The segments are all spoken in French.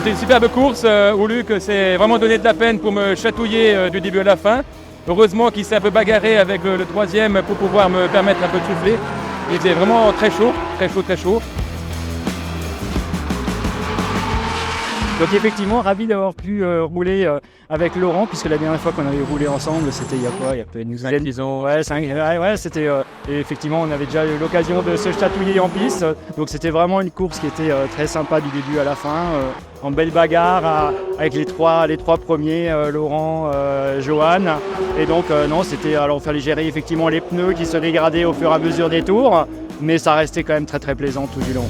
C'était une superbe course où Luc s'est vraiment donné de la peine pour me chatouiller du début à la fin. Heureusement qu'il s'est un peu bagarré avec le troisième pour pouvoir me permettre un peu de souffler. Il était vraiment très chaud, très chaud, très chaud. Donc effectivement, ravi d'avoir pu rouler avec Laurent, puisque la dernière fois qu'on avait roulé ensemble, c'était il y a quoi? Il y a peut-être une dizaine, disons, c'était et effectivement, on avait déjà eu l'occasion de se chatouiller en piste. Donc c'était vraiment une course qui était très sympa du début à la fin, en belle bagarre avec les trois premiers, Laurent, Johan. Et donc non, c'était alors il fallait gérer effectivement les pneus qui se dégradaient au fur et à mesure des tours, mais ça restait quand même très très plaisant tout du long.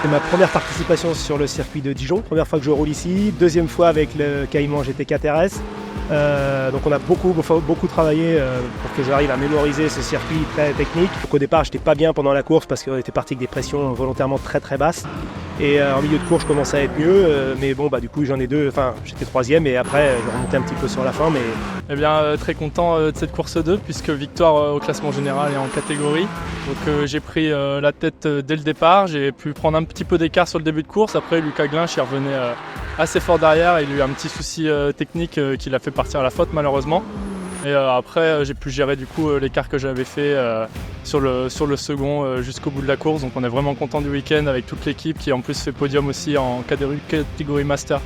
C'est ma première participation sur le circuit de Dijon, première fois que je roule ici, deuxième fois avec le Cayman GT4 RS. Donc on a beaucoup travaillé pour que j'arrive à mémoriser ce circuit très technique. Donc au départ j'étais pas bien pendant la course parce qu'on était parti avec des pressions volontairement très basses. Et en milieu de course je commençais à être mieux, mais bon du coup j'en ai deux, enfin j'étais troisième et après je remontais un petit peu sur la fin. Eh bien très content de cette course 2 puisque victoire au classement général et en catégorie. Donc j'ai pris la tête dès le départ, j'ai pu prendre un petit peu d'écart sur le début de course. Après Lucas Glinch il revenait assez fort derrière, il a eu un petit souci technique qui l'a fait partir à la faute malheureusement. Et après j'ai pu gérer du coup l'écart que j'avais fait sur le second jusqu'au bout de la course. Donc on est vraiment content du week-end avec toute l'équipe qui en plus fait podium aussi en catégorie master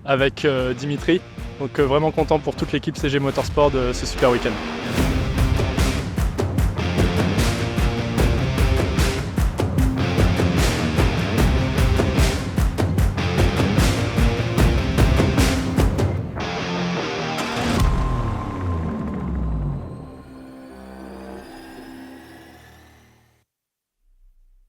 avec Dimitri. Donc vraiment content pour toute l'équipe CG Motorsport de ce super week-end.